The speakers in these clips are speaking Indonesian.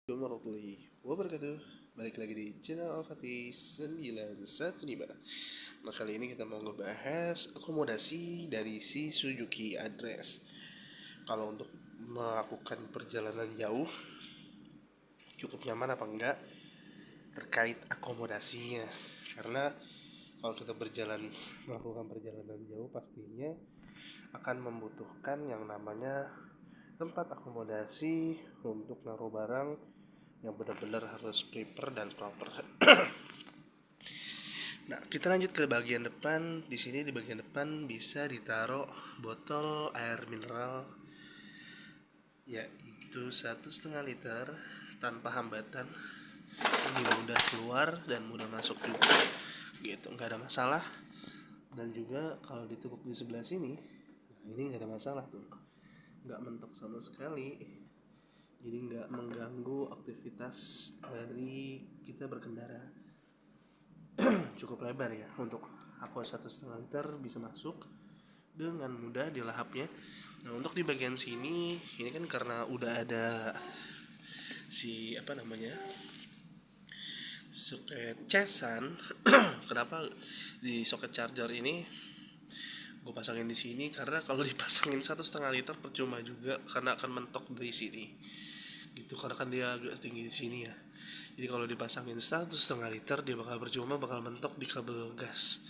Warahmatullahi wabarakatuh. Balik lagi di channel Al-Fatih 915. Nah, kali ini kita mau ngebahas akomodasi dari si Suzuki Address. Kalau untuk melakukan perjalanan jauh cukup nyaman apa enggak terkait akomodasinya. Karena kalau kita melakukan perjalanan jauh pastinya akan membutuhkan yang namanya tempat akomodasi untuk naruh barang yang benar-benar harus prepare dan proper. Nah, kita lanjut ke bagian depan. Di sini di bagian depan bisa ditaruh botol air mineral, yaitu 1,5 liter tanpa hambatan. Ini mudah keluar dan mudah masuk juga, gitu, nggak ada masalah. Dan juga kalau ditukuk di sebelah sini, nah ini nggak ada masalah tuh, nggak mentok sama sekali. Jadi nggak mengganggu aktivitas dari kita berkendara. Cukup lebar ya untuk aqua 1,5 liter, bisa masuk dengan mudah di lahapnya. Nah, untuk di bagian sini ini kan karena udah ada si apa namanya soket casan. Kenapa di soket charger ini gue pasangin di sini? Karena kalau dipasangin 1,5 liter percuma juga, karena akan mentok dari sini gitu, karena kan dia agak tinggi di sini ya. Jadi kalau dipasangin 1,5 liter dia bakal percuma, bakal mentok di kabel gas.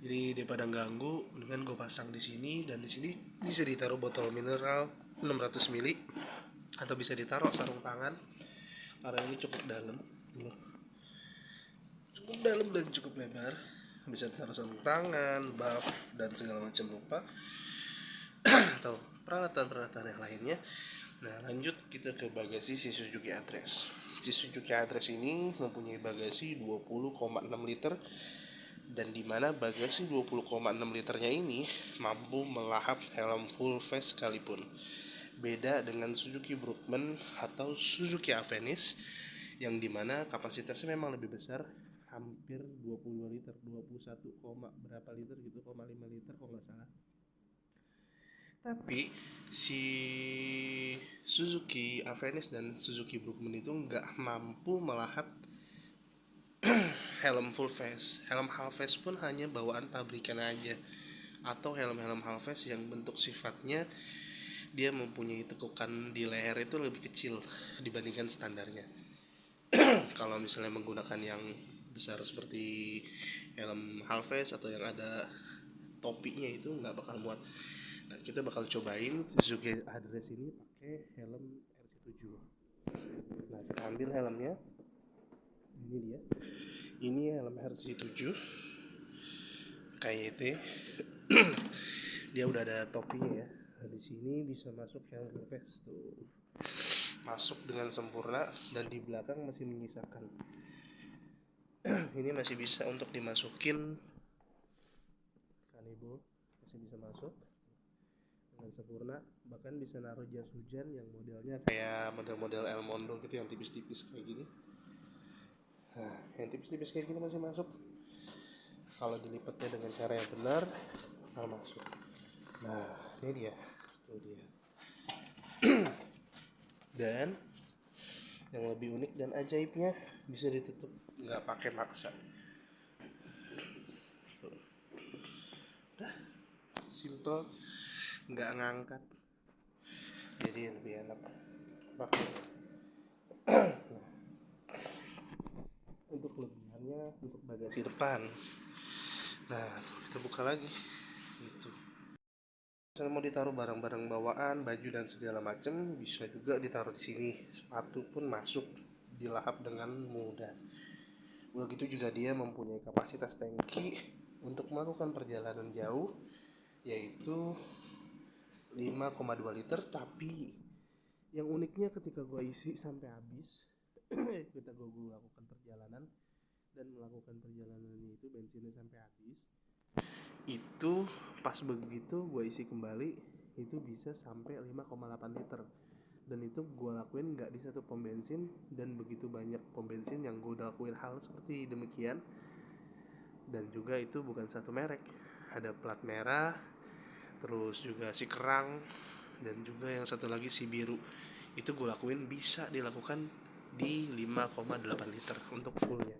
Jadi daripada ganggu, dengan gue pasang di sini. Dan di sini bisa ditaruh botol mineral 600 ml, atau bisa ditaruh sarung tangan karena ini cukup dalam, cukup dalam dan cukup lebar. Bisa ditaruh sarung tangan, buff dan segala macam rupa, atau peralatan-peralatan yang lainnya. Nah, lanjut kita ke bagasi si Suzuki Address. Si Suzuki Address ini mempunyai bagasi 20,6 liter, dan dimana bagasi 20,6 liternya ini mampu melahap helm full face sekalipun. Beda dengan Suzuki Brookman atau Suzuki Avenis yang dimana kapasitasnya memang lebih besar, hampir 22 liter, 21, berapa liter gitu, 5 liter kalau nggak salah. Tapi si Suzuki Avenis dan Suzuki Brookman itu nggak mampu melahap helm full face. Helm half face pun hanya bawaan pabrikan aja, atau helm-helm half face yang bentuk sifatnya dia mempunyai tekukan di leher itu lebih kecil dibandingkan standarnya. Kalau misalnya menggunakan yang besar seperti helm half face atau yang ada topinya, itu nggak bakal muat. Nah, kita bakal cobain Suzuki Address ini pakai helm RC7. Nah, kita ambil helmnya. Ini dia. Ini helm RC7 KYT. Dia udah ada topinya ya. Nah, di sini bisa masuk helm face tuh. Masuk dengan sempurna, dan di belakang masih menyisakan. Ini masih bisa untuk dimasukin kanebo, masih bisa masuk dengan sempurna. Bahkan bisa naruh jas hujan yang modelnya kayak model-model El Mondo gitu, yang tipis-tipis kayak gini. Nah, yang tipis-tipis kayak gini masih masuk. Kalau dilipatnya dengan cara yang benar, bakal masuk. Nah, ini dia. Itu dia. Dan yang lebih unik dan ajaibnya, bisa ditutup nggak pakai maksa. Simple, nggak ngangkat, jadi lebih enak pakai. Untuk kelebihannya, untuk bagasi depan, nah kita buka lagi gitu. Misalnya mau ditaruh barang-barang bawaan, baju dan segala macam, bisa juga ditaruh di sini. Sepatu pun masuk, dilahap dengan mudah. Begitu juga dia mempunyai kapasitas tangki untuk melakukan perjalanan jauh, yaitu 5,2 liter. Tapi yang uniknya ketika gue isi sampai habis, ketika gue lakukan perjalanan dan melakukan perjalanan itu bensinnya sampai habis, itu pas begitu gue isi kembali itu bisa sampai 5,8 liter. Dan itu gue lakuin nggak di satu pom bensin, dan begitu banyak pom bensin yang gue udah lakuin hal seperti demikian. Dan juga itu bukan satu merek, ada plat merah, terus juga si kerang, dan juga yang satu lagi si biru. Itu gue lakuin, bisa dilakukan di 5,8 liter untuk fullnya.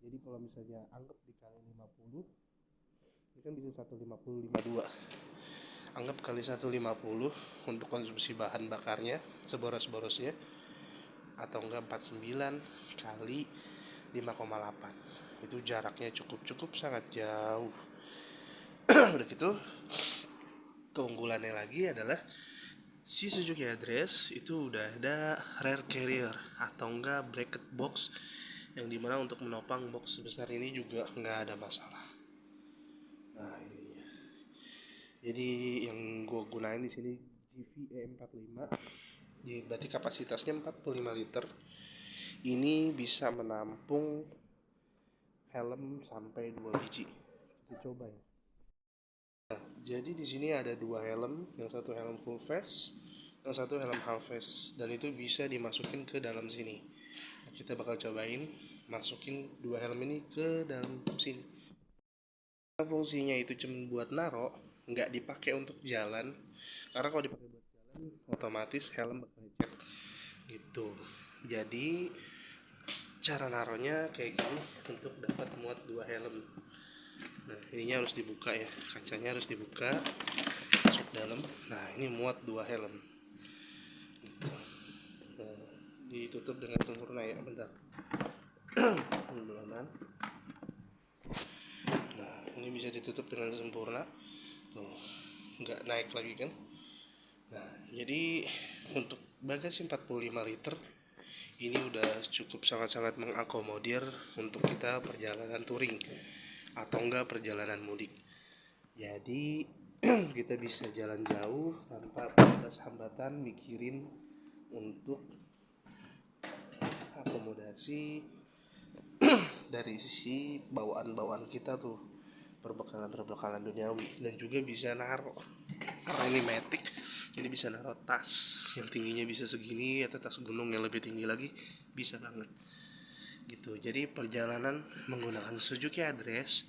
Jadi kalau misalnya anggap dikali 50, ini kan bisa 150-52. Anggap kali 150 untuk konsumsi bahan bakarnya seboros-borosnya, atau enggak 49 kali 5,8. Itu jaraknya cukup sangat jauh. Udah gitu, keunggulannya lagi adalah si Suzuki Address itu udah ada rear carrier atau enggak bracket box, yang dimana untuk menopang box sebesar ini juga nggak ada masalah. Nah ini dia. Jadi yang gue gunain di sini GVE 45. Jadi berarti kapasitasnya 45 liter. Ini bisa menampung helm sampai 2 biji. Kita coba ya. Jadi di sini ada dua helm, yang satu helm full face, yang satu helm half face, dan itu bisa dimasukin ke dalam sini. Nah, kita bakal cobain masukin dua helm ini ke dalam sini. Fungsinya itu cuma buat naro, nggak dipakai untuk jalan, karena kalau dipakai buat jalan otomatis helm bakal lecet gitu. Jadi cara naronya kayak gini untuk dapat muat dua helm. Nah ininya harus dibuka ya, kacanya harus dibuka, masuk dalam. Nah ini muat dua helm gitu. Nah, ditutup dengan sempurna ya, bentar. Bulanan. Nah ini bisa ditutup dengan sempurna tuh, nggak naik lagi kan. Nah jadi untuk bagasi 45 liter ini udah cukup sangat-sangat mengakomodir untuk kita perjalanan touring atau enggak perjalanan mudik. Jadi kita bisa jalan jauh tanpa ada hambatan mikirin untuk akomodasi dari sisi bawaan-bawaan kita tuh, perbekalan duniawi, dan juga bisa naruh, karena ini matic, ini bisa naruh tas yang tingginya bisa segini atau tas gunung yang lebih tinggi lagi, bisa banget gitu. Jadi perjalanan menggunakan Suzuki Address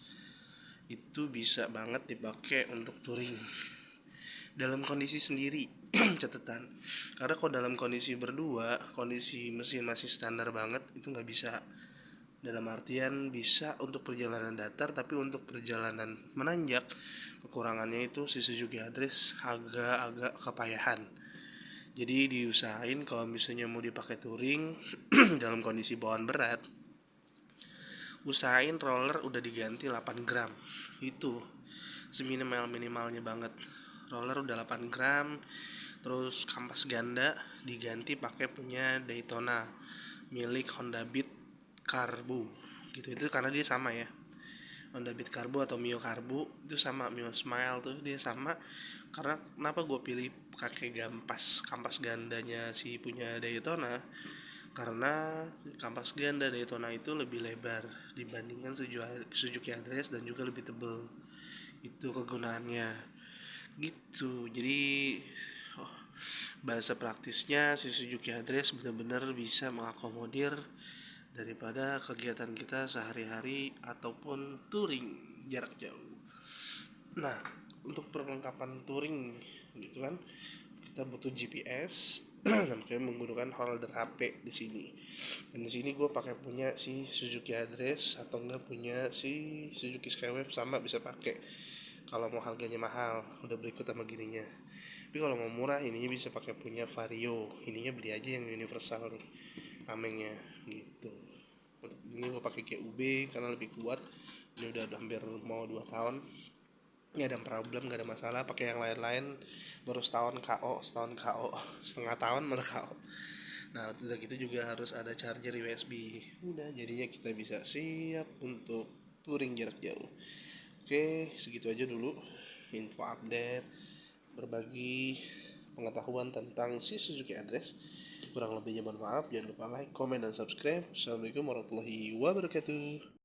itu bisa banget dipakai untuk touring dalam kondisi sendiri. Catatan, karena kalau dalam kondisi berdua, kondisi mesin masih standar banget, itu nggak bisa. Dalam artian bisa untuk perjalanan datar, tapi untuk perjalanan menanjak, kekurangannya itu si Suzuki Address agak-agak kepayahan. Jadi diusahain kalau misalnya mau dipakai touring dalam kondisi bawaan berat, usahain roller udah diganti 8 gram. Itu seminimal-minimalnya banget. Roller udah 8 gram. Terus kampas ganda diganti pakai punya Daytona milik Honda Beat Carbo gitu. Itu karena dia sama ya, Honda Beat Carbo atau Mio Carbo itu sama, Mio Smile tuh dia sama. Karena kenapa gue pilih pakai kampas gandanya si punya Daytona, karena kampas ganda Daytona itu lebih lebar dibandingkan Suzuki Address dan juga lebih tebal. Itu kegunaannya gitu. Jadi bahasa praktisnya si Suzuki Address benar-benar bisa mengakomodir daripada kegiatan kita sehari-hari ataupun touring jarak jauh. Nah untuk perlengkapan touring gitu kan, kita butuh GPS dan kayak menggunakan holder HP di sini. Dan di sini gue pakai punya si Suzuki Address atau enggak punya si Suzuki Skywave, sama bisa pakai kalau mau harganya mahal, udah berikut sama gininya. Tapi kalau mau murah ininya bisa pakai punya Vario, ininya beli aja yang universal nih tamengnya gitu. Untuk ini gue pakai GUB karena lebih kuat, ini udah hampir mau 2 tahun, nggak ada problem, nggak ada masalah. Pakai yang lain-lain baru setahun KO, setengah tahun malah KO. Nah udah gitu juga harus ada charger USB. Udah jadinya kita bisa siap untuk touring jarak jauh. Oke segitu aja dulu info update, berbagi pengetahuan tentang si Suzuki Address. Kurang lebihnya mohon maaf. Jangan lupa like, comment, dan subscribe. Assalamualaikum warahmatullahi wabarakatuh.